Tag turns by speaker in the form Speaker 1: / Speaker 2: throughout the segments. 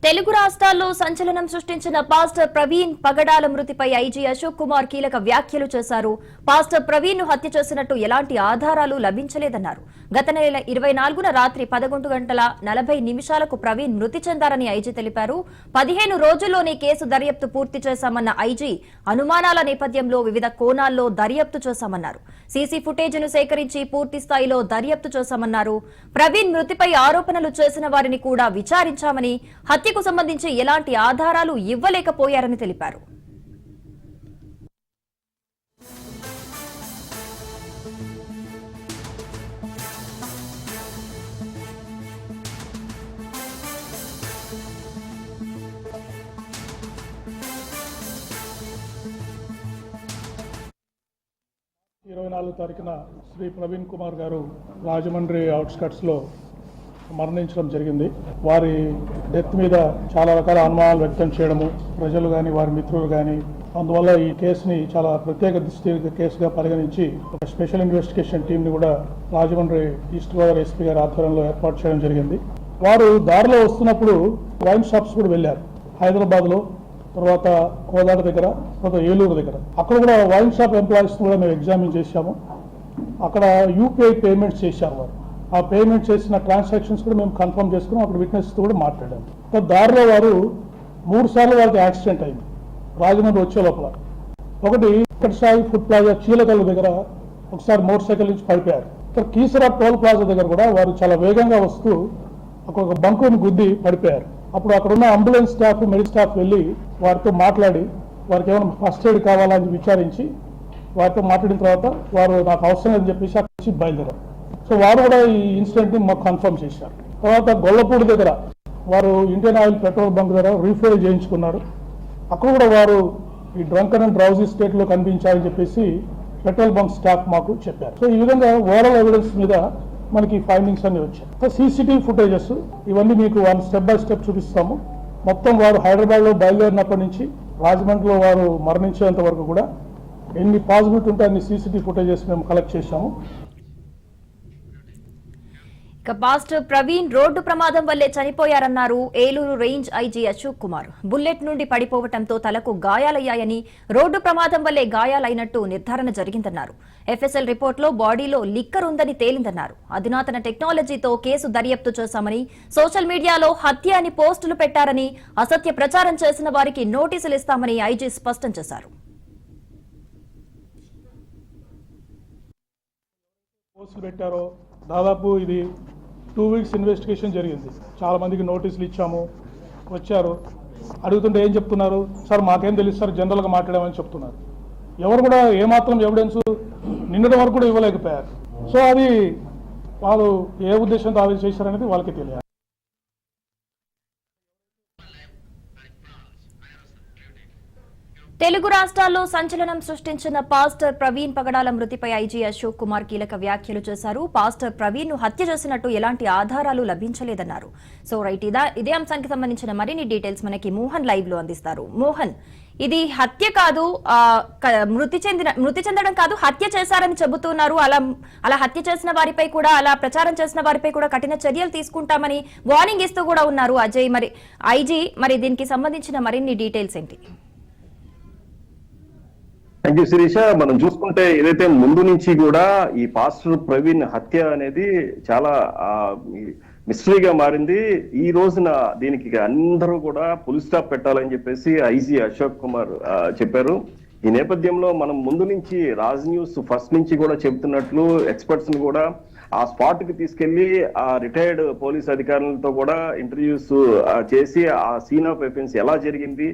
Speaker 1: తెలుగు రాష్ట్రాల్లో సంచలనం సృష్టించిన పాస్టర్ ప్రవీణ్ పగడాల మృతిపై ఐజీ అశోక్ కుమార్ కీలక వ్యాఖ్యలు చేశారు. పాస్టర్ ప్రవీణ్ ను హత్య చేసినట్టు ఎలాంటి ఆధారాలు లభించలేదన్నారు. గత నెల 24న రాత్రి 11:40 ప్రవీణ్ మృతి చెందారని ఐజీ తెలిపారు. 15 రోజుల్లోనే కేసు దర్యాప్తు పూర్తి చేశామన్న ఐజీ అనుమానాల నేపథ్యంలో వివిధ కోణాల్లో దర్యాప్తు చేశామన్నారు. సీసీ ఫుటేజ్ ను సేకరించి పూర్తి స్థాయిలో దర్యాప్తు చేశామన్నారు. ప్రవీణ్ మృతిపై ఆరోపణలు చేసిన వారిని కూడా విచారించామని, హత్యకు సంబంధించి ఎలాంటి ఆధారాలు ఇవ్వలేకపోయారని తెలిపారు.
Speaker 2: తారీఖున శ్రీ ప్రవీణ్ కుమార్ గారు రాజమండ్రి అవుట్స్కట్స్లో మరణించడం జరిగింది. వారి డెత్ మీద చాలా రకాల అనుమానాలు వ్యక్తం చేయడము ప్రజలు కానీ వారి మిత్రులు కానీ, అందువల్ల ఈ కేసుని చాలా ప్రత్యేక దృష్టి కేసుగా పరిగణించి ఒక స్పెషల్ ఇన్వెస్టిగేషన్ టీంని కూడా రాజమండ్రి ఈస్ట్ గోదావరి ఎస్పీ గారి ఆధ్వర్యంలో ఏర్పాటు చేయడం జరిగింది. వారు దారిలో వస్తున్నప్పుడు వైన్ షాప్స్ కూడా వెళ్ళారు. హైదరాబాద్లో, తర్వాత కోదాడ దగ్గర, తర్వాత ఏలూరు దగ్గర. అక్కడ కూడా వైన్ షాప్ ఎంప్లాయీస్ కూడా మేము ఎగ్జామిన్ చేశాము. అక్కడ యూపీఐ పేమెంట్స్ చేశారు వారు. ఆ పేమెంట్ చేసిన ట్రాన్సాక్షన్స్ కూడా మేము కన్ఫర్మ్ చేసుకున్నాం. అక్కడ విట్నెస్తో కూడా మాట్లాడాము. దారిలో వారు 3 సార్లు వారికి యాక్సిడెంట్ అయింది రాజమండ్రి వచ్చే లోపల. ఒకటి సాయి ఫుడ్ ప్లాజా చీలకల్లు దగ్గర ఒకసారి మోటార్ సైకిల్ నుంచి పడిపోయారు. ఇక్కడ కీసరా టోల్ ప్లాజా దగ్గర కూడా వారు చాలా వేగంగా వస్తూ ఒక బంకుని గుద్ది పడిపోయారు. అప్పుడు అక్కడ ఉన్న అంబులెన్స్ స్టాఫ్, మెడికల్ స్టాఫ్ వెళ్ళి వారితో మాట్లాడి వారికి ఏమైనా ఫస్ట్ ఎయిడ్ కావాలని విచారించి వారితో మాట్లాడిన తర్వాత వారు నాకు అవసరం లేదని చెప్పేసి అక్కడి నుంచి బయలుదేరారు. సో వారు కూడా ఈ ఇన్సిడెంట్ని మాకు కన్ఫర్మ్ చేశారు. తర్వాత గొల్లపూడి దగ్గర వారు ఇండియన్ ఆయిల్ పెట్రోల్ బంక్ దగ్గర రీఫిల్ చేయించుకున్నారు. అక్కడ కూడా వారు ఈ డ్రంకన్ అండ్ డ్రౌజీ స్టేట్లో కనిపించారని చెప్పేసి పెట్రోల్ బంక్ స్టాఫ్ మాకు చెప్పారు. సో ఈ విధంగా ఓవరాల్ ఎవిడెన్స్ మీద మనకి ఫైండింగ్స్ అన్ని వచ్చాయి. సీసీటీవీ ఫుటేజెస్ ఇవన్నీ మీకు స్టెప్ బై స్టెప్ చూపిస్తాము. మొత్తం వారు హైదరాబాద్లో బయలుదేరినప్పటి నుంచి రాజమండ్రిలో వారు మరణించేంత వరకు కూడా ఎన్ని పాసిబిలిటీ ఉంటే అన్ని సీసీటీవీ ఫుటేజెస్ మేము కలెక్ట్ చేశాము.
Speaker 1: ఇక పాస్టర్ ప్రవీణ్ రోడ్డు ప్రమాదం వల్లే చనిపోయారన్నారు Eluru range IG Ashok Kumar. Bullet నుండి పడిపోవడంతో తలకు గాయాలయ్యాయని, రోడ్డు ప్రమాదం వల్లే గాయాలైనట్టు నిర్ధారణ జరిగిందన్నారు. ఎఫ్ఎస్ఎల్ రిపోర్టులో బాడీలో లిక్కర్ ఉందని తేలిందన్నారు. అధునాతన టెక్నాలజీతో కేసు దర్యాప్తు చేశామని, సోషల్ మీడియాలో హత్య అని పోస్టులు పెట్టారని, అసత్య ప్రచారం చేసిన వారికి నోటీసులు ఇస్తామని ఐజీ స్పష్టం చేశారు.
Speaker 2: పోస్టులు పెట్టారో దాదాపు ఇది 2 వీక్స్ ఇన్వెస్టిగేషన్ జరిగింది. చాలా మందికి నోటీసులు ఇచ్చాము, వచ్చారు. అడుగుతుంటే ఏం చెప్తున్నారు, సార్ మాకేం తెలుసు సార్, జనరల్గా మాట్లాడామని చెప్తున్నారు. ఎవరు కూడా ఏమాత్రం ఎవిడెన్స్ నిన్నటి వరకు కూడా ఇవ్వలేకపోయారు. సో అది వాళ్ళు ఏ ఉద్దేశంతో ఆవేశ చేశారనేది వాళ్ళకి తెలియాలి.
Speaker 1: తెలుగు రాష్ట్రాల్లో సంచలనం సృష్టించిన పాస్టర్ ప్రవీణ్ పగడాల మృతిపై ఐజీ అశోక్ కుమార్ కీలక వ్యాఖ్యలు చేశారు. పాస్టర్ ప్రవీణ్ ను హత్య చేసినట్టు ఎలాంటి ఆధారాలు లభించలేదన్నారు. సో రైట్, ఇదే అంశానికి సంబంధించిన మరిన్ని డీటెయిల్స్ మనకి మోహన్ లైవ్ లో అందిస్తారు. మోహన్, ఇది హత్య కాదు, మృతి చెందడం కాదు, హత్య చేశారని చెబుతున్నారు. అలా హత్య చేసిన వారిపై కూడా, అలా ప్రచారం చేసిన వారిపై కూడా కఠిన చర్యలు తీసుకుంటామని వార్నింగ్ ఇస్తూ కూడా ఉన్నారు ఐజీ. మరి దీనికి సంబంధించిన మరిన్ని డీటెయిల్స్ ఏంటి?
Speaker 3: Thank you Shirisha. మనం చూసుకుంటే ఏదైతే ముందు నుంచి కూడా ఈ పాస్టర్ ప్రవీణ్ హత్య అనేది చాలా మిస్టరీగా మారింది. ఈ రోజున దీనికి అందరూ కూడా ఫుల్ స్టాప్ పెట్టాలని చెప్పేసి ఐజీ అశోక్ కుమార్ చెప్పారు. ఈ నేపథ్యంలో మనం ముందు నుంచి రాజ్ న్యూస్ ఫస్ట్ నుంచి కూడా చెబుతున్నట్లు ఎక్స్పర్ట్స్ ని కూడా ఆ స్పాట్ కి తీసుకెళ్లి ఆ రిటైర్డ్ పోలీస్ అధికారులతో కూడా ఇంటర్వ్యూస్ చేసి ఆ సీన్ ఆఫ్ ఎఫెన్స్ ఎలా జరిగింది,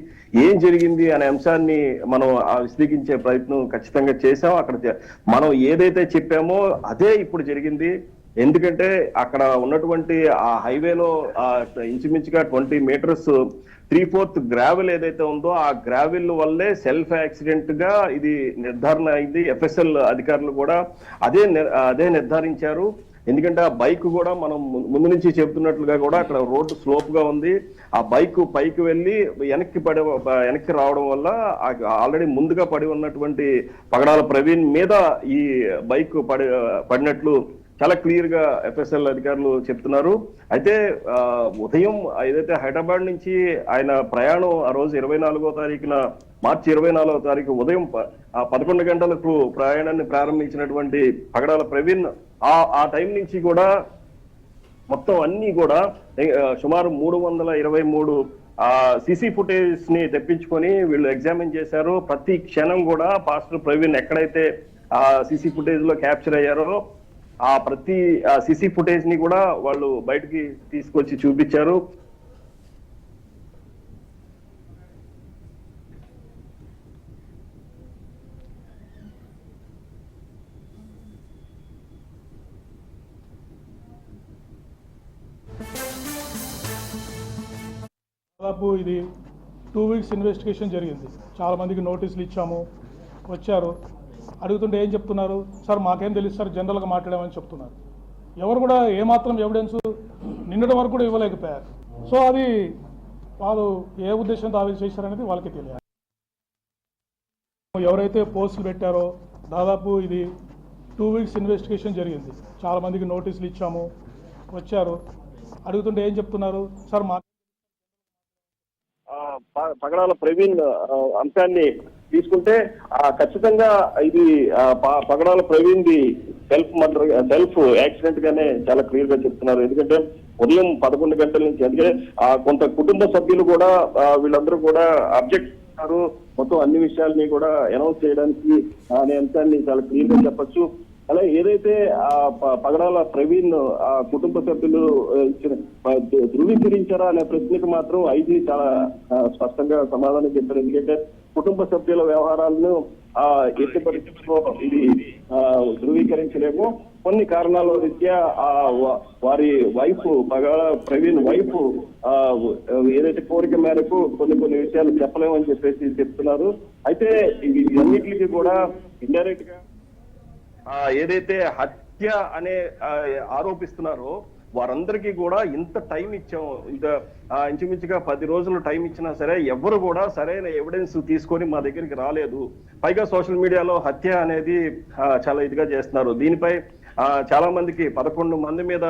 Speaker 3: ఏం జరిగింది అనే అంశాన్ని మనం విశ్లేషించే ప్రయత్నం ఖచ్చితంగా చేశాం. అక్కడ మనం ఏదైతే చెప్పామో అదే ఇప్పుడు జరిగింది. ఎందుకంటే అక్కడ ఉన్నటువంటి ఆ హైవేలో ఇంచుమించుగా 20 మీటర్స్ 3/4 గ్రావెల్ ఏదైతే ఉందో ఆ గ్రావెల్ వల్లే సెల్ఫ్ యాక్సిడెంట్ గా ఇది నిర్ధారణ అయింది. ఎఫ్ఎస్ఎల్ అధికారులు కూడా అదే నిర్ధారించారు. ఎందుకంటే ఆ బైక్ కూడా మనం ముందు నుంచి చెబుతున్నట్లుగా కూడా అక్కడ రోడ్డు స్లోప్ గా ఉంది. ఆ బైక్ పైకి వెళ్ళి వెనక్కి రావడం వల్ల ఆల్రెడీ ముందుగా పడి ఉన్నటువంటి పగడాల ప్రవీణ్ మీద ఈ బైక్ పడినట్లు చాలా క్లియర్ గా ఎఫ్ఎస్ఎల్ అధికారులు చెప్తున్నారు. అయితే ఉదయం ఏదైతే హైదరాబాద్ నుంచి ఆయన ప్రయాణం ఆ రోజు 24వ తారీఖున మార్చి 24వ తారీఖు ఉదయం 11 గంటలకు ప్రయాణాన్ని ప్రారంభించినటువంటి పగడాల ప్రవీణ్ ఆ టైం నుంచి కూడా మొత్తం అన్ని కూడా సుమారు 323 సిసి ఫుటేజ్ ని తెప్పించుకొని వీళ్ళు ఎగ్జామిన్ చేశారు. ప్రతి క్షణం కూడా పాస్టర్ ప్రవీణ్ ఎక్కడైతే సిసి ఫుటేజ్ లో క్యాప్చర్ అయ్యారో ఆ ప్రతి సిసి ఫుటేజ్ ని కూడా వాళ్ళు బయటికి తీసుకొచ్చి చూపించారు.
Speaker 2: దాదాపు ఇది 2 వీక్స్ ఇన్వెస్టిగేషన్ జరిగింది. చాలా మందికి నోటీసులు ఇచ్చాము, వచ్చారు. అడుగుతుంటే ఏం చెప్తున్నారు, సార్ మాకేం తెలుసు సార్, జనరల్గా మాట్లాడామని చెప్తున్నారు. ఎవరు కూడా ఏమాత్రం ఎవిడెన్స్ నిన్నటి వరకు కూడా ఇవ్వలేకపోయారు. సో అది వాళ్ళు ఏ ఉద్దేశంతో అవి చేశారనేది వాళ్ళకి తెలియాలి. ఎవరైతే పోస్టులు పెట్టారో దాదాపు ఇది 2 వీక్స్ ఇన్వెస్టిగేషన్ జరిగింది. చాలా మందికి నోటీసులు ఇచ్చాము, వచ్చారు. అడుగుతుంటే ఏం చెప్తున్నారు, సార్ మా
Speaker 3: పగడాల ప్రవీణ్ అంశాన్ని తీసుకుంటే ఖచ్చితంగా ఇది పగడాల ప్రవీణ్ ది సెల్ఫ్ యాక్సిడెంట్ గానే చాలా క్లియర్ గా చెప్తున్నారు. ఎందుకంటే ఉదయం 11 గంటల నుంచి, ఎందుకంటే కొంత కుటుంబ సభ్యులు కూడా వీళ్ళందరూ కూడా అబ్జెక్ట్ చేస్తున్నారు. మొత్తం అన్ని విషయాల్ని కూడా అనౌన్స్ చేయడానికి అనే అంశాన్ని చాలా క్లియర్ గా చెప్పొచ్చు. అలా ఏదైతే పగడాల ప్రవీణ్ కుటుంబ సభ్యులు ఇచ్చిన ధృవీకరించారా అనే ప్రశ్నకు మాత్రం ఐజీ చాలా స్పష్టంగా సమాధానం చెప్పారు. ఎందుకంటే కుటుంబ సభ్యుల వ్యవహారాలను ఎట్టి పరిస్థితుల్లో ఇది ధృవీకరించలేము. కొన్ని కారణాల రీత్యా వారి వైఫ్ పగడాల ప్రవీణ్ వైఫ్ ఏదైతే కోరిక మేరకు కొన్ని విషయాలు చెప్పలేమని చెప్పేసి చెప్తున్నారు. అయితే ఇవన్నిటికీ కూడా ఇండైరెక్ట్ గా ఏదైతే హత్య అనే ఆరోపిస్తున్నారో వారందరికీ కూడా ఇంత టైం ఇచ్చాం, ఇంత ఇంచుమించుగా 10 రోజులు టైం ఇచ్చినా సరే ఎవరు కూడా సరైన ఎవిడెన్స్ తీసుకొని మా దగ్గరికి రాలేదు. పైగా సోషల్ మీడియాలో హత్య అనేది చాలా ఇదిగా చేస్తున్నారు. దీనిపై చాలా మందికి 11 మంది మీద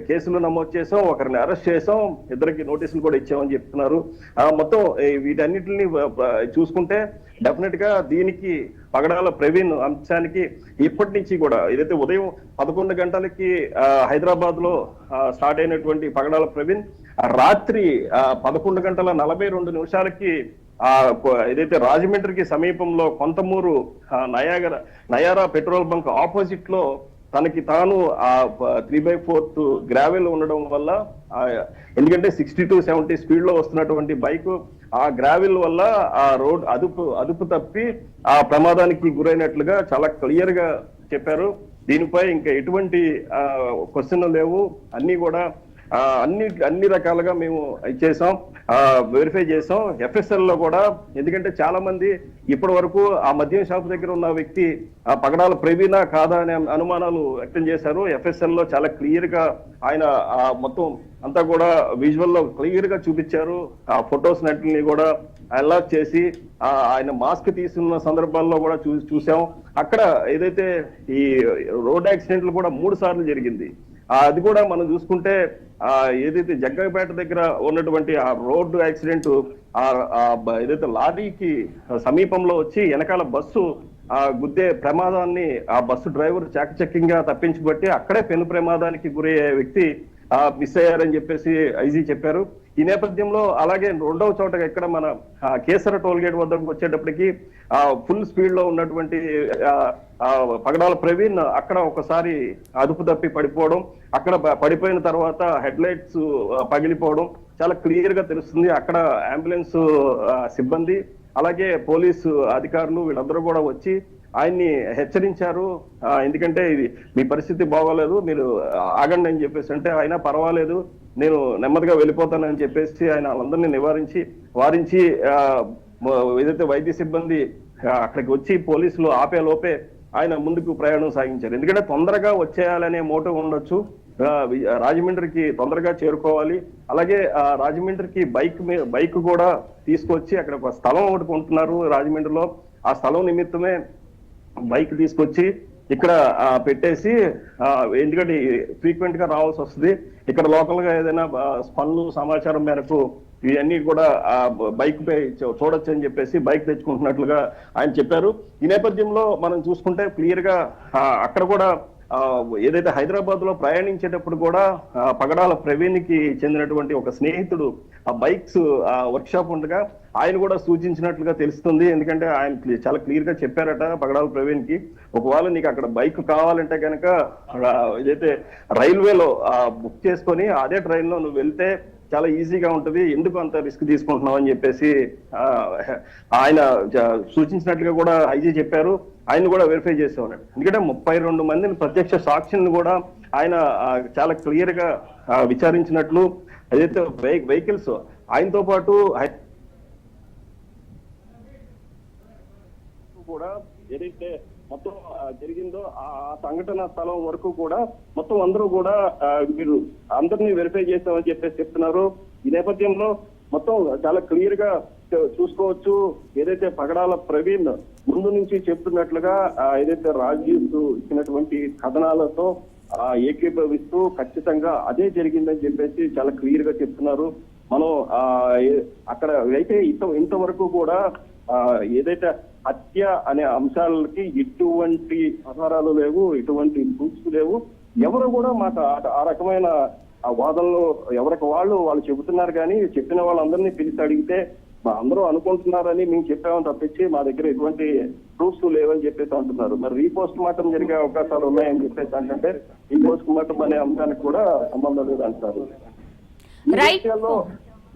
Speaker 3: కేసులు నమోదు చేసాం, ఒకరిని అరెస్ట్ చేసాం, 2కి నోటీసులు కూడా ఇచ్చామని చెప్తున్నారు. మొత్తం వీటన్నిటిని చూసుకుంటే డెఫినెట్ గా దీనికి పగడాల ప్రవీణ్ అంశానికి ఇప్పటి నుంచి కూడా ఏదైతే ఉదయం 11 గంటలకి హైదరాబాద్ లో స్టార్ట్ అయినటువంటి పగడాల ప్రవీణ్ రాత్రి 11:42 ఏదైతే రాజమండ్రికి సమీపంలో Konthamuru Nayara petrol bunk opposite లో తనకి తాను 3/4 గ్రావెల్ ఉండడం వల్ల, ఎందుకంటే 60 to 70 స్పీడ్ లో వస్తున్నటువంటి బైక్ ఆ గ్రావెల్ వల్ల ఆ రోడ్ అదుపు తప్పి ఆ ప్రమాదానికి గురైనట్లుగా చాలా క్లియర్ గా చెప్పారు. దీనిపై ఇంకా ఎటువంటి క్వశ్చన్లు లేవు. అన్ని కూడా అన్ని రకాలుగా మేము చేసాం, వెరిఫై చేసాం. ఎఫ్ఎస్ఎల్ లో కూడా, ఎందుకంటే చాలా మంది ఇప్పటి వరకు ఆ మద్యం షాప్ దగ్గర ఉన్న వ్యక్తి పగడాల ప్రవీణ కాదా అనే అనుమానాలు వ్యక్తం చేశారు. ఎఫ్ఎస్ఎల్ లో చాలా క్లియర్ గా ఆయన మొత్తం అంతా కూడా విజువల్ లో క్లియర్ గా చూపించారు. ఆ ఫొటోస్ నటిని కూడా అలర్ట్ చేసి ఆయన మాస్క్ తీసుకున్న సందర్భాల్లో కూడా చూసాం. అక్కడ ఏదైతే ఈ రోడ్ యాక్సిడెంట్లు కూడా 3 సార్లు జరిగింది. అది కూడా మనం చూసుకుంటే ఏదైతే జగ్గపేట దగ్గర ఉన్నటువంటి ఆ రోడ్డు యాక్సిడెంట్ ఏదైతే లారీకి సమీపంలో వచ్చి వెనకాల బస్సు గుద్దే ప్రమాదాన్ని ఆ బస్సు డ్రైవర్ చాకచక్యంగా తప్పించబట్టి అక్కడే పెను ప్రమాదానికి గురయ్యే వ్యక్తి మిస్ అయ్యారని చెప్పేసి ఐజీ చెప్పారు. ఈ నేపథ్యంలో అలాగే 2వ చోట ఇక్కడ మన కేసర టోల్ గేట్ వద్దకు వచ్చేటప్పటికి ఫుల్ స్పీడ్ లో ఉన్నటువంటి పగడాల ప్రవీణ్ అక్కడ ఒకసారి అదుపు తప్పి పడిపోవడం, అక్కడ పడిపోయిన తర్వాత హెడ్ లైట్స్ పగిలిపోవడం చాలా క్లియర్ గా తెలుస్తుంది. అక్కడ అంబులెన్స్ సిబ్బంది అలాగే పోలీసు అధికారులు వీళ్ళందరూ కూడా వచ్చి ఆయన్ని హెచ్చరించారు. ఎందుకంటే ఇది మీ పరిస్థితి బాగోలేదు, మీరు ఆగండి అని చెప్పేసి అంటే ఆయన పర్వాలేదు నేను నెమ్మదిగా వెళ్ళిపోతానని చెప్పేసి ఆయన వాళ్ళందరినీ వారించి ఏదైతే వైద్య సిబ్బంది అక్కడికి వచ్చి పోలీసులు ఆపే లోపే ఆయన ముందుకు ప్రయాణం సాగించారు. ఎందుకంటే తొందరగా వచ్చేయాలనే మోటివ్ ఉండొచ్చు, రాజమండ్రికి తొందరగా చేరుకోవాలి. అలాగే రాజమండ్రికి బైక్ కూడా తీసుకొచ్చి అక్కడ ఒక స్థలం ఒకటి కొంటున్నారు రాజమండ్రిలో. ఆ స్థలం నిమిత్తమే బైక్ తీసుకొచ్చి ఇక్కడ పెట్టేసి ఎందుకంటే ఫ్రీక్వెంట్ గా రావాల్సి వస్తుంది. ఇక్కడ లోకల్ గా ఏదైనా పనులు సమాచారం మేరకు ఇవన్నీ కూడా బైక్ పై చూడొచ్చు అని చెప్పేసి బైక్ తెచ్చుకుంటున్నట్లుగా ఆయన చెప్పారు. ఈ నేపథ్యంలో మనం చూసుకుంటే క్లియర్ గా అక్కడ కూడా ఏదైతే హైదరాబాద్ లో ప్రయాణించేటప్పుడు కూడా పగడాల ప్రవీణ్ కి చెందినటువంటి ఒక స్నేహితుడు ఆ బైక్స్ వర్క్ షాప్ ఉండగా ఆయన కూడా సూచించినట్లుగా తెలుస్తుంది. ఎందుకంటే ఆయన చాలా క్లియర్ గా చెప్పారట పగడాల ప్రవీణ్ కి, ఒకవేళ నీకు అక్కడ బైక్ కావాలంటే కనుక ఏదైతే రైల్వేలో బుక్ చేసుకొని అదే ట్రైన్ లో నువ్వు వెళ్తే చాలా ఈజీగా ఉంటది, ఎందుకు అంత రిస్క్ తీసుకుంటున్నావు అని చెప్పేసి ఆయన సూచించినట్లుగా కూడా ఐజీ చెప్పారు. ఆయన కూడా వెరిఫై చేసే ఉన్నాడు. ఎందుకంటే 32 మందిని ప్రత్యక్ష సాక్షులను కూడా ఆయన చాలా క్లియర్ గా విచారించినట్లు, ఏదైతే వెహికల్స్ ఆయనతో పాటు కూడా ఏదైతే మొత్తం జరిగిందో ఆ సంఘటన స్థలం వరకు కూడా మొత్తం అందరూ కూడా మీరు అందరినీ వెరిఫై చేస్తామని చెప్పేసి చెప్తున్నారు. ఈ నేపథ్యంలో మొత్తం చాలా క్లియర్ గా చూసుకోవచ్చు. ఏదైతే పగడాల ప్రవీణ్ ముందు నుంచి చెప్తున్నట్లుగా ఏదైతే రాజీవ్ ఇచ్చినటువంటి కథనాలతో ఏకీభవిస్తూ ఖచ్చితంగా అదే జరిగిందని చెప్పేసి చాలా క్లియర్ గా చెప్తున్నారు. మనం అక్కడ అయితే ఇంతవరకు కూడా ఏదైతే హత్య అనే అంశాలకి ఎటువంటి ఆధారాలు లేవు, ఎటువంటి ప్రూఫ్స్ లేవు. ఎవరు కూడా మాకు ఆ రకమైన వాదనలు ఎవరికి వాళ్ళు చెబుతున్నారు, కానీ చెప్పిన వాళ్ళందరినీ పిలిచి అడిగితే అందరూ అనుకుంటున్నారని మేము చెప్పామని తప్పించి మా దగ్గర ఎటువంటి ప్రూఫ్స్ లేవని చెప్పేసి అంటున్నారు. మరి రీపోస్ట్ మార్టం జరిగే అవకాశాలు ఉన్నాయని చెప్పేసి అంటే ఈ పోస్ట్ మార్టం అనే అంశానికి కూడా సంబంధం లేదు అంటారు.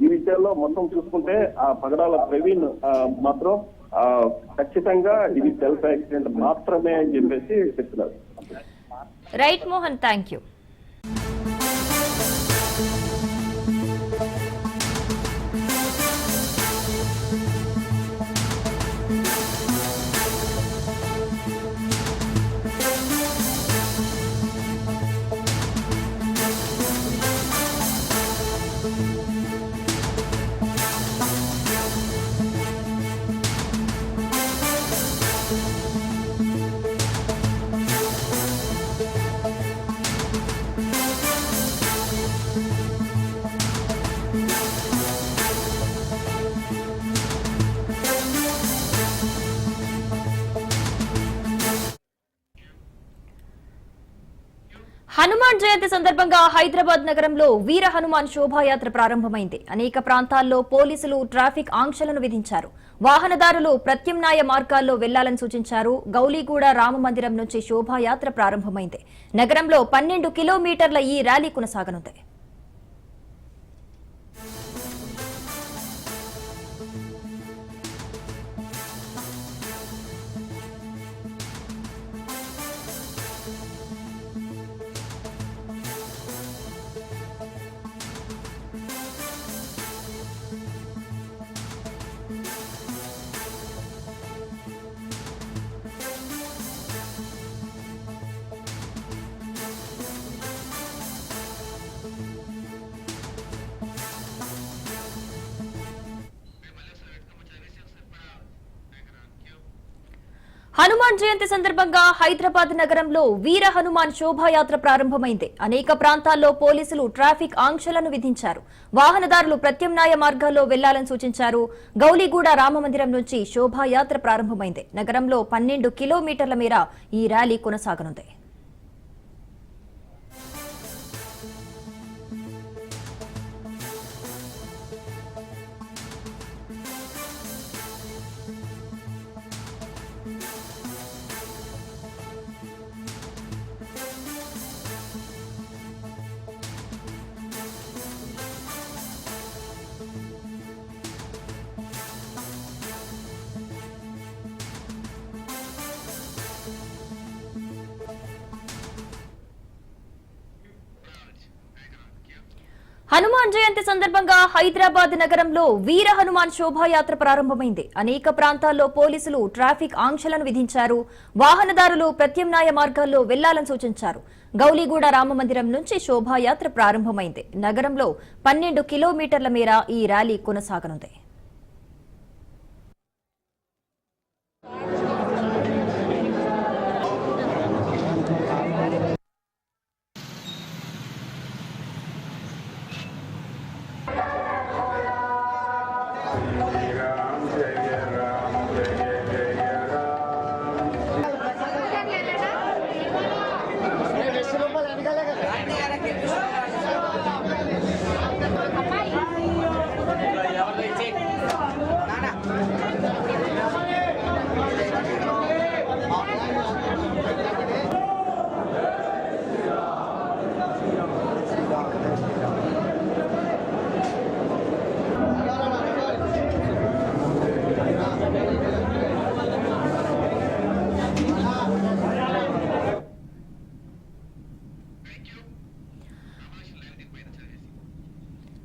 Speaker 3: ఈ విషయాల్లో మొత్తం చూసుకుంటే ఆ పగడాల ప్రవీణ్ మాత్రం ఖచ్చితంగా ఇది సెల్ఫ్ యాక్సిడెంట్ మాత్రమే అని చెప్పేసి చెప్తున్నారు.
Speaker 1: Right Mohan, thank you. Hanuman Jayanti సందర్భంగా హైదరాబాద్ నగరంలో వీర హనుమాన్ శోభాయాత్ర ప్రారంభమైంది. అనేక ప్రాంతాల్లో పోలీసులు ట్రాఫిక్ ఆంక్షలను విధించారు. వాహనదారులు ప్రత్యామ్నాయ మార్గాల్లో వెళ్లాలని సూచించారు. గౌలీగూడ రామమందిరం నుంచి శోభాయాత్ర ప్రారంభమైంది. నగరంలో 12 కిలోమీటర్ల ఈ ర్యాలీ కొనసాగనుంది. హనుమాన్ జయంతి సందర్భంగా హైదరాబాద్ నగరంలో వీర హనుమాన్ శోభాయాత్ర ప్రారంభమైంది. అనేక ప్రాంతాల్లో పోలీసులు ట్రాఫిక్ ఆంక్షలను విధించారు. వాహనదారులు ప్రత్యామ్నాయ మార్గాల్లో వెళ్లాలని సూచించారు. గౌలీగూడ రామమందిరం నుంచి శోభాయాత్ర ప్రారంభమైంది. నగరంలో 12 కిలోమీటర్ల మేర ఈ ర్యాలీ కొనసాగనుంది. హనుమాన్ జయంతి సందర్భంగా హైదరాబాద్ నగరంలో వీర హనుమాన్ శోభాయాత్ర ప్రారంభమైంది. అనేక ప్రాంతాల్లో పోలీసులు ట్రాఫిక్ ఆంక్షలను విధించారు. వాహనదారులు ప్రత్యామ్నాయ మార్గాల్లో వెళ్లాలని సూచించారు. గౌలీగూడ రామమందిరం నుంచి శోభాయాత్ర ప్రారంభమైంది. నగరంలో 12 కిలోమీటర్ల మేర ఈ ర్యాలీ కొనసాగనుంది.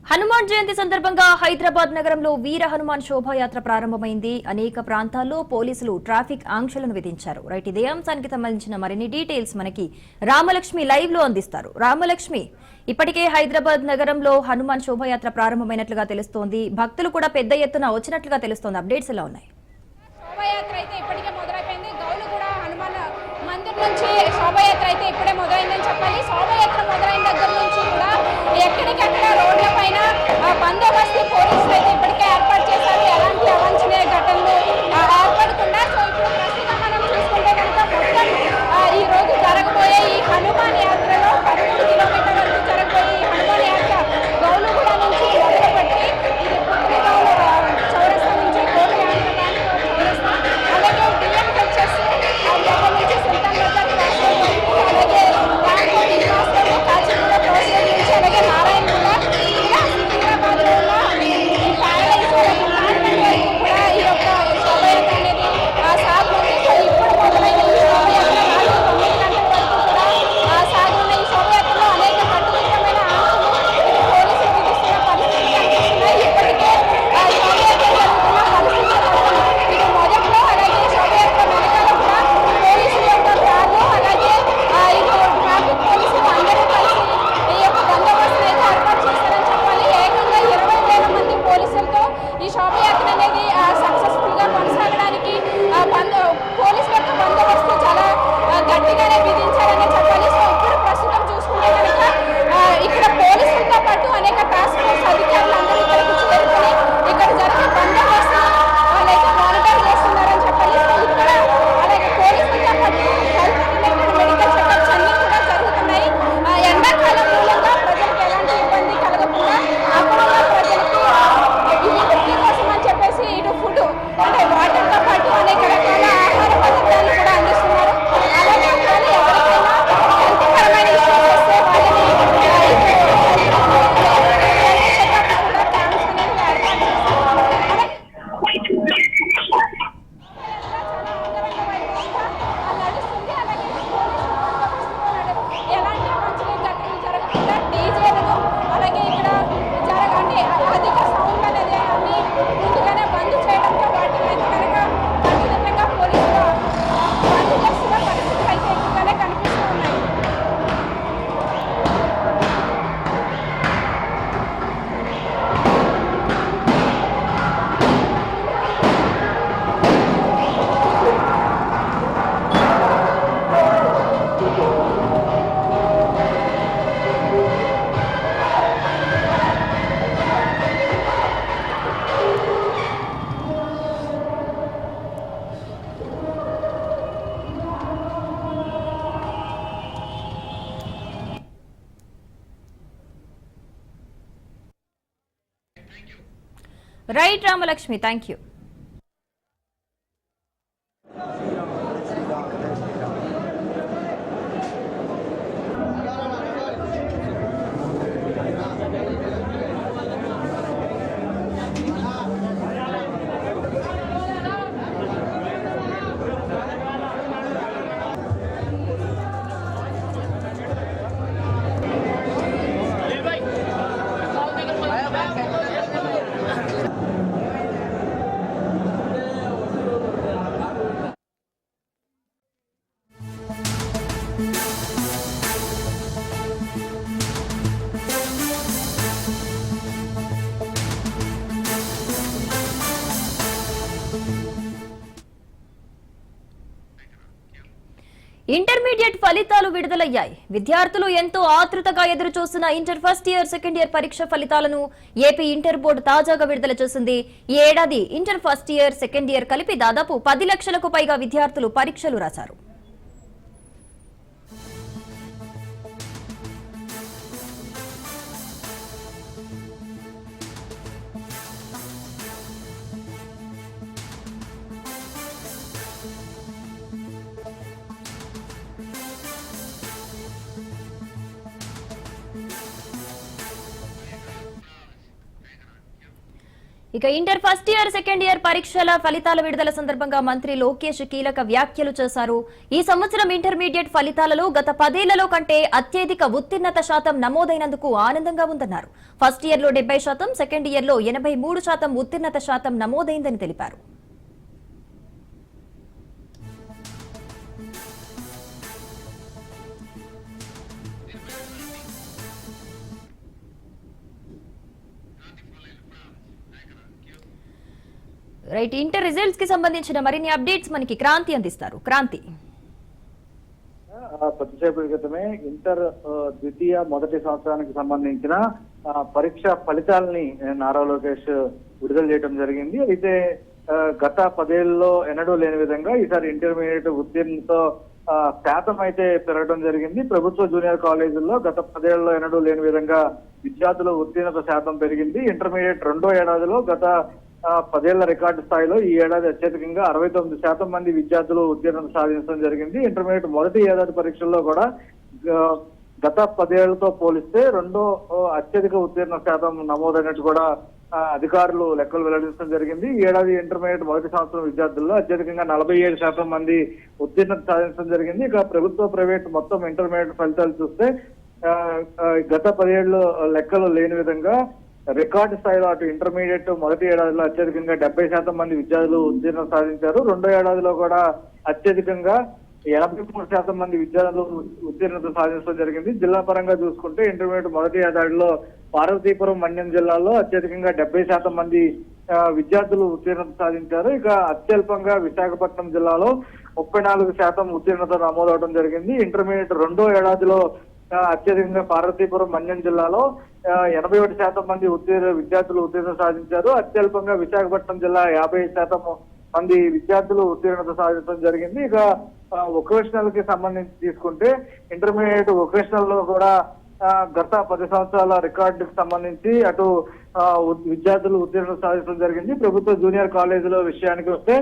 Speaker 1: హనుమాన్ జయంతి సందర్భంగా హైదరాబాద్ నగరంలో వీర హనుమాన్ శోభాయాత్ర ప్రారంభమైంది. అనేక ప్రాంతాల్లో పోలీసులు ట్రాఫిక్ ఆంక్షలను విధించారు. రైట్, ఇదే అంశానికి సంబంధించిన మరిన్ని డీటెయిల్స్ మనకి రామలక్ష్మి లైవ్ లో అందిస్తారు. రామలక్ష్మి, ఇప్పటికే హైదరాబాద్ నగరంలో హనుమాన్ శోభాయాత్ర ప్రారంభమైనట్లుగా తెలుస్తోంది. భక్తులు కూడా పెద్ద ఎత్తున వచ్చినట్లుగా తెలుస్తోంది. అప్డేట్స్ ఎలా ఉన్నాయి?
Speaker 4: శోభాయాత్ర అయితే ఇప్పటికే మొదలైపోయింది. గౌలుగూడ హనుమాన్ మందిర్ నుంచి శోభాయాత్ర అయితే ఇప్పుడే మొదలైందని చెప్పాలి. శోభాయాత్ర మొదలైన దగ్గర నుంచి కూడా ఎక్కడికక్కడ రోడ్ల పైన బందోబస్తు పోలీసులు అయితే ఇప్పటికే ఏర్పాటు చేశారు. ఎలాంటి అవాంఛనీయ ఘటనలు ఏర్పడకుండా. సో ఇప్పుడు ప్రస్తుతం మనం చూసుకుంటే కనుక మొత్తం ఈ రోజు జరగబోయే ఈ హనుమాన్ యాత్రలో 13 కిలోమీటర్ల వరకు జరగబోయే ఈ హనుమాన్ యాత్ర గౌలుగూడ నుంచి మొదలుపెట్టి ఇది పుట్టినగౌలు చౌరస్తా నుంచి కోటి ఆంధ్రప్రదేశ్ చౌరస్తా, అలాగే డిఎంహెచ్ఎస్ దగ్గర నుంచి సుల్తాన్ బజార్ క్రాస్ రోడ్ వరకు, అలాగే transport infrastructure Kachiguda cross road నుంచి, అలాగే నారాయణగూడ ఇలా సికింద్రాబాద్లో ఉన్న ఈ ప్యారడైజ్ వరకు పార్లమెంట్ వరకు కూడా ఈ యొక్క శోభయాత్ర అనేది సాగుతుంది. సో ఇప్పుడు మొదలైన ఈ శోభయాత్ర రాత్రి 9 గంటల వరకు కూడా సాగుతున్న ఈ శోభయాత్రలో అనేక కట్టుదిట్టమైన ఆంక్షలు పోలీసులు విధిస్తున్న పరిస్థితి కనిపిస్తున్నాయి. ఇప్పటికే శోభయాత్ర జరుగుతున్న పరిస్థితి ఇది మొదట్లో, అలాగే శోభయాత్ర వెనకాల కూడా పోలీసుల యొక్క కార్లు, అలాగే ఇటు ట్రాఫిక్ పోలీసులు అందరూ కలిసి ఈ యొక్క బందోబస్తును అయితే ఏర్పాటు చేశారని చెప్పాలి. ఏకంగా 20,000 మంది పోలీసులతో ఈ శోభయాత్ర అనేది సక్సెస్ఫుల్ గా కొనసాగడానికి పోలీసుల యొక్క బందోబస్తు చాలా గట్టిగానే విధించారని చెప్పాలి. సో ఇప్పుడు ప్రస్తుతం చూసుకుంటే కనుక ఇక్కడ పోలీసులతో పాటు అనేక టాస్క్ ఫోర్స్ అధికారులు అందరూ ఇక్కడికి చేరుకొని ఇక్కడ జరిగే బందోబస్తు వాళ్ళైతే మానిటర్ చేస్తున్నారని చెప్పాలి. సో ఇక్కడ అలాగే పోలీసులతో పాటు హెల్త్ రిలేటెడ్ మెడికల్ చెకప్స్ అన్ని కూడా జరుగుతున్నాయి. ఎండాకాలం మూలంగా ప్రజలకు ఎలాంటి ఇబ్బంది కలగకుండా అక్కడ ఉన్న ప్రజలకి ఇమ్యూనిటీ కోసం అని చెప్పేసి ఇటు ఫుడ్ అంటే వాటర్తో పాటు అనేక రకాల ఆహార పదార్థాలు కూడా అందిస్తున్నారు. అలాగే ఒకవేళ ఎవరికైనా హెల్త్ పరమైన ఇష్యూస్ వస్తే వాళ్ళని చెకప్స్ కూడా క్యాంప్స్ అనేవి ఏర్పాటు చేస్తారు. నడుస్తుంది. అలాగే ఎలాంటి అవాంఛనీయ ఘటనలు జరగకుండా డీజేలను, అలాగే ఇక్కడ అంటే అధిక సౌండ్ అనేది అన్ని ముందుగానే బంద్ చేయడంతో వాటిని అయితే కనుక కట్టుదిట్టంగా పోలీసులు బంద్ చేస్తున్న పరిస్థితులు అయితే ఎక్కువగానే కనిపిస్తూ ఉన్నాయి.
Speaker 1: Right Ramalakshmi, thank you. Intermediate ఫలితాలు విడుదలయ్యాయి. విద్యార్థులు ఎంతో ఆతృతగా ఎదురుచూసిన inter first year, second year పరీక్ష ఫలితాలను ఏపీ ఇంటర్ బోర్డు తాజాగా విడుదల చేసింది. ఈ ఏడాది inter first year, second year కలిపి దాదాపు 10 లక్షలకు పైగా విద్యార్థులు పరీక్షలు రాశారు. ఇక inter first year second year పరీక్షల ఫలితాల విడుదల సందర్భంగా మంత్రి లోకేష్ కీలక వ్యాఖ్యలు చేశారు. ఈ సంవత్సరం ఇంటర్మీడియట్ ఫలితాలలో గత 10 ఏళ్లలో కంటే అత్యధిక ఉత్తీర్ణత శాతం నమోదైనందుకు ఆనందంగా ఉందన్నారు. ఫస్ట్ ఇయర్ లో 70%, సెకండ్ ఇయర్ లో 83% ఉత్తీర్ణత శాతం నమోదైందని తెలిపారు. రైట్, ఇంటర్ రిజల్ట్స్ కి సంబంధించిన మరిన్ని అప్డేట్స్ మనకి క్రాంతి అందిస్తారు. క్రాంతి,
Speaker 5: కొద్దిసేపటి క్రితమే ఇంటర్ ద్వితీయ మొదటి సంవత్సరానికి సంబంధించిన పరీక్ష ఫలితాలని నారా లోకేష్ విడుదల చేయడం జరిగింది. అయితే గత 10 ఏళ్లలో ఎన్నడూ లేని విధంగా ఈసారి ఇంటర్మీడియట్ ఉత్తీర్ణతో శాతం అయితే పెరగడం జరిగింది. ప్రభుత్వ జూనియర్ కాలేజీల్లో గత 10 ఏళ్లలో ఎన్నడూ లేని విధంగా విద్యార్థుల ఉత్తీర్ణత శాతం పెరిగింది. ఇంటర్మీడియట్ రెండో ఏడాదిలో గత 10 ఏళ్ల రికార్డు స్థాయిలో ఈ ఏడాది అత్యధికంగా 69% మంది విద్యార్థులు ఉత్తీర్ణత సాధించడం జరిగింది. ఇంటర్మీడియట్ మొదటి ఏడాది పరీక్షల్లో కూడా గత 10 ఏళ్లతో పోలిస్తే రెండో అత్యధిక ఉత్తీర్ణ శాతం నమోదైనట్టు కూడా అధికారులు లెక్కలు వెల్లడించడం జరిగింది. ఈ ఏడాది ఇంటర్మీడియట్ మొదటి సంవత్సరం విద్యార్థుల్లో అత్యధికంగా 47% మంది ఉత్తీర్ణత సాధించడం జరిగింది. ఇక ప్రభుత్వ ప్రైవేట్ మొత్తం ఇంటర్మీడియట్ ఫలితాలు చూస్తే గత 10 ఏళ్ళు లెక్కలు లేని విధంగా రికార్డు స్థాయిలో అటు ఇంటర్మీడియట్ మొదటి ఏడాదిలో అత్యధికంగా 70% మంది విద్యార్థులు ఉత్తీర్ణత సాధించారు. రెండో ఏడాదిలో కూడా అత్యధికంగా 83% మంది విద్యార్థులు ఉత్తీర్ణత సాధించడం జరిగింది. జిల్లా పరంగా చూసుకుంటే ఇంటర్మీడియట్ మొదటి ఏడాదిలో పార్వతీపురం, మన్యం జిల్లాల్లో అత్యధికంగా 70% మంది విద్యార్థులు ఉత్తీర్ణత సాధించారు. ఇక అత్యల్పంగా విశాఖపట్నం జిల్లాలో 34% ఉత్తీర్ణత నమోదవడం జరిగింది. ఇంటర్మీడియట్ రెండో ఏడాదిలో అత్యధికంగా పార్వతీపురం, మన్యం జిల్లాలో 81% మంది విద్యార్థులు ఉత్తీర్ణత సాధించారు. అత్యల్పంగా విశాఖపట్నం జిల్లా 50% మంది విద్యార్థులు ఉత్తీర్ణత సాధించడం జరిగింది. ఇక వొకేషనల్ కి సంబంధించి తీసుకుంటే ఇంటర్మీడియట్ వొకేషనల్ లో కూడా గత 10 సంవత్సరాల రికార్డుకి సంబంధించి అటు విద్యార్థులు ఉత్తీర్ణత సాధించడం జరిగింది. ప్రభుత్వ జూనియర్ కాలేజీలో విషయానికి వస్తే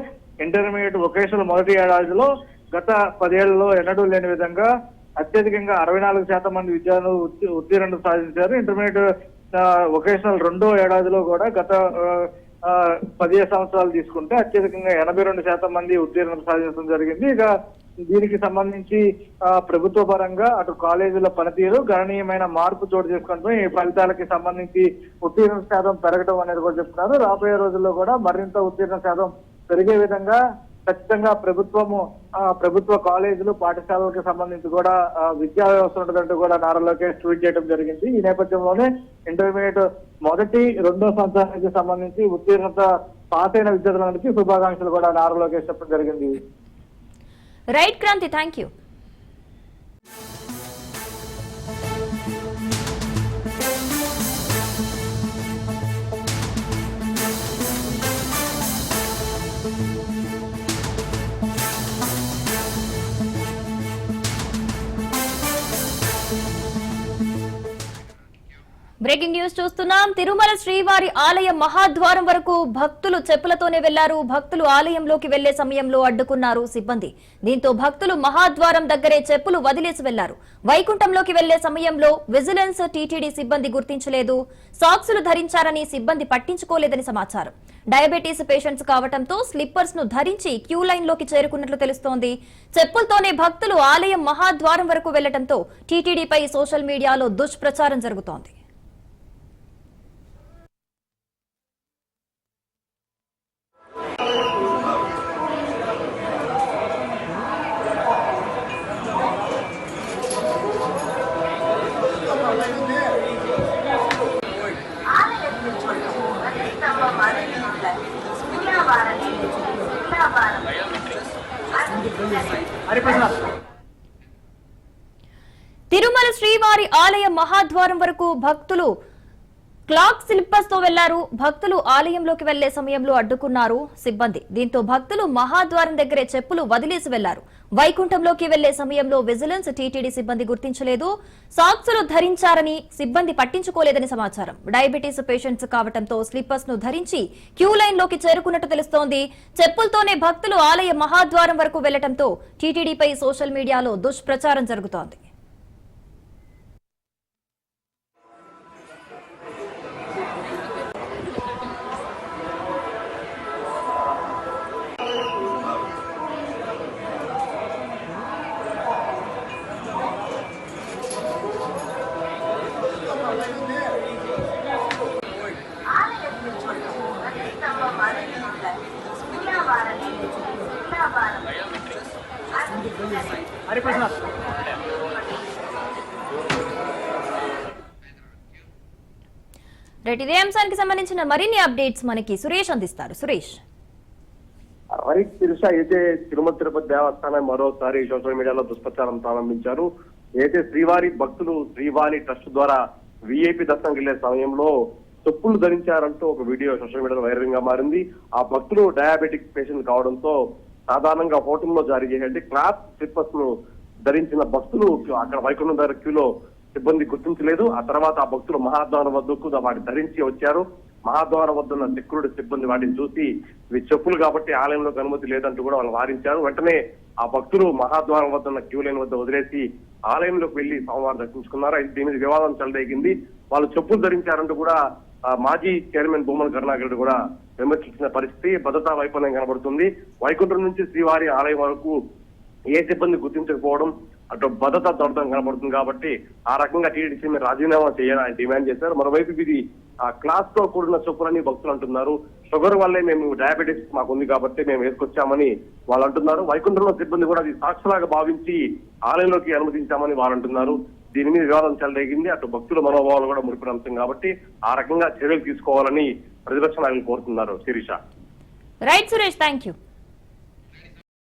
Speaker 5: ఇంటర్మీడియట్ వొకేషనల్ మొదటి ఏడాదిలో గత 10 ఏళ్లలో ఎన్నడూ లేని విధంగా అత్యధికంగా 64% మంది విద్యార్థులు ఉత్తీర్ణత సాధించారు. ఇంటర్మీడియట్ వొకేషనల్ రెండో ఏడాదిలో కూడా గత 15 సంవత్సరాలు తీసుకుంటే అత్యధికంగా 82% మంది ఉత్తీర్ణత సాధించడం జరిగింది. ఇక దీనికి సంబంధించి ప్రభుత్వ పరంగా అటు కాలేజీల పనితీరు గణనీయమైన మార్పు చోటు చేసుకుంటూ ఈ ఫలితాలకి సంబంధించి ఉత్తీర్ణత శాతం పెరగడం అనేది కూడా చెప్తున్నారు. రాబోయే రోజుల్లో కూడా మరింత ఉత్తీర్ణ శాతం పెరిగే విధంగా ఖచ్చితంగా ప్రభుత్వ కాలేజీలు, పాఠశాలలకు సంబంధించి కూడా విద్యా వ్యవస్థ ఉంటుందంటూ కూడా నారా లోకేష్ ట్వీట్ చేయడం జరిగింది. ఈ నేపథ్యంలోనే ఇంటర్మీడియట్ మొదటి రెండో సంవత్సరానికి సంబంధించి ఉత్తీర్ణత పాస్ అయిన విద్యార్థులందరికీ శుభాకాంక్షలు కూడా నారా లోకేష్ చెప్పడం జరిగింది.
Speaker 1: Right Kranti, thank you. Breaking news చూస్తున్నాం. తిరుమల శ్రీవారి ఆలయ మహాద్వారం వరకు భక్తులు చెప్పులతోనే వెళ్లారు. భక్తులు ఆలయంలోకి వెళ్లే సమయంలో అడ్డుకున్నారు సిబ్బంది. దీంతో భక్తులు మహాద్వారం దగ్గరే చెప్పులు వదిలేసి వెళ్లారు. వైకుంఠంలోకి వెళ్లే సమయంలో విజిలెన్స్, టీటీడీ సిబ్బంది గుర్తించలేదు. సాక్సులు ధరించారని సిబ్బంది పట్టించుకోలేదని సమాచారం. డయాబెటీస్ పేషెంట్స్ కావడంతో స్లిప్పర్స్ ను ధరించి క్యూ లైన్ లోకి చేరుకున్నట్లు తెలుస్తోంది. చెప్పులతోనే భక్తులు ఆలయం మహాద్వారం వరకు వెళ్లడంతో టీటీడీపై సోషల్ మీడియాలో దుష్ప్రచారం జరుగుతోంది. తిరుమల శ్రీవారి ఆలయ మహాద్వారం వరకు భక్తులు క్లాక్ స్లిప్పర్స్ తో వెళ్లారు. భక్తులు ఆలయంలోకి వెళ్లే సమయంలో అడ్డుకున్నారు సిబ్బంది. దీంతో భక్తులు మహాద్వారం దగ్గరే చెప్పులు వదిలేసి వెళ్లారు. వైకుంఠంలోకి వెళ్లే సమయంలో విజిలెన్స్, టీటీడీ సిబ్బంది గుర్తించలేదు. సాక్సులు ధరించారని సిబ్బంది పట్టించుకోలేదని సమాచారం. డయాబెటీస్ పేషెంట్స్ కావడంతో స్లిప్పర్స్ ను ధరించి క్యూ లైన్ లోకి చేరుకున్నట్టు తెలుస్తోంది. చెప్పులతోనే భక్తులు ఆలయ మహాద్వారం వరకు వెళ్లడంతో టీటీడీపై సోషల్ మీడియాలో దుష్ప్రచారం జరుగుతోంది. రైట్, ఇదే అంశానికి సంబంధించిన మరిన్ని అప్డేట్స్ మనకి సురేష్ అందిస్తారు. సురేష్.
Speaker 6: రైట్ శిరీష, అయితే తిరుమల తిరుపతి దేవస్థానం మరోసారి సోషల్ మీడియాలో దుష్ప్రచారం ప్రారంభించారు. అయితే శ్రీవారి భక్తులు శ్రీవారి ట్రస్ట్ ద్వారా విఐపి దర్శనం వెళ్లే సమయంలో చెప్పులు ధరించారంటూ ఒక వీడియో సోషల్ మీడియాలో వైరల్ గా మారింది. ఆ భక్తులు డయాబెటిక్ పేషెంట్ కావడంతో సాధారణంగా హోటల్లో జారీ చేసే క్లాత్ స్లిప్పర్స్ ను ధరించిన భక్తులు అక్కడ వైకుంఠం దగ్గర క్యూలో సిబ్బంది గుర్తించలేదు. ఆ తర్వాత ఆ భక్తులు మహాద్వారం వద్దకు వాటిని ధరించి వచ్చారు. మహాద్వారం వద్ద ఉన్న సెక్యూరిటీ సిబ్బంది వాటిని చూసి ఇవి చెప్పులు కాబట్టి ఆలయంలోకి అనుమతి లేదంటూ కూడా వాళ్ళు వారించారు. వెంటనే ఆ భక్తులు మహాద్వారం వద్ద ఉన్న క్యూ లైన్ వద్ద వదిలేసి ఆలయంలోకి వెళ్లి సోమవారం దర్శించుకున్నారు. అయితే దీని మీద వివాదం చెలరేగింది. వాళ్ళు చెప్పులు ధరించారంటూ కూడా మాజీ చైర్మన్ భూమన కరుణాకర్ కూడా విమర్శించిన పరిస్థితి. భద్రతా వైఫల్యం కనబడుతుంది. వైకుంఠం నుంచి శ్రీవారి ఆలయం వరకు ఏ సిబ్బంది గుర్తించకపోవడం, అటు భద్రతా దొరకడం కనబడుతుంది. కాబట్టి ఆ రకంగా టీడీసీ మీద రాజీనామా చేయాలని డిమాండ్ చేశారు. మరోవైపు ఇది ఆ క్లాస్ తో కూడిన చెప్పులని భక్తులు అంటున్నారు. షుగర్ వల్లే మేము డయాబెటిస్ మాకు ఉంది కాబట్టి మేము వేసుకొచ్చామని వాళ్ళు అంటున్నారు. వైకుంఠంలో సిబ్బంది కూడా అది సాక్షిలాగా భావించి ఆలయంలోకి అనుమతించామని వాళ్ళు అంటున్నారు. దీని మీద వివాదం చెలరేగింది. అటు భక్తుల మనోభావాలు కూడా ముడిపడిన అంశం కాబట్టి ఆ రకంగా చర్యలు తీసుకోవాలని ప్రతిపక్ష నాయకులు కోరుతున్నారు. Shirisha.
Speaker 1: Right Suresh, thank you.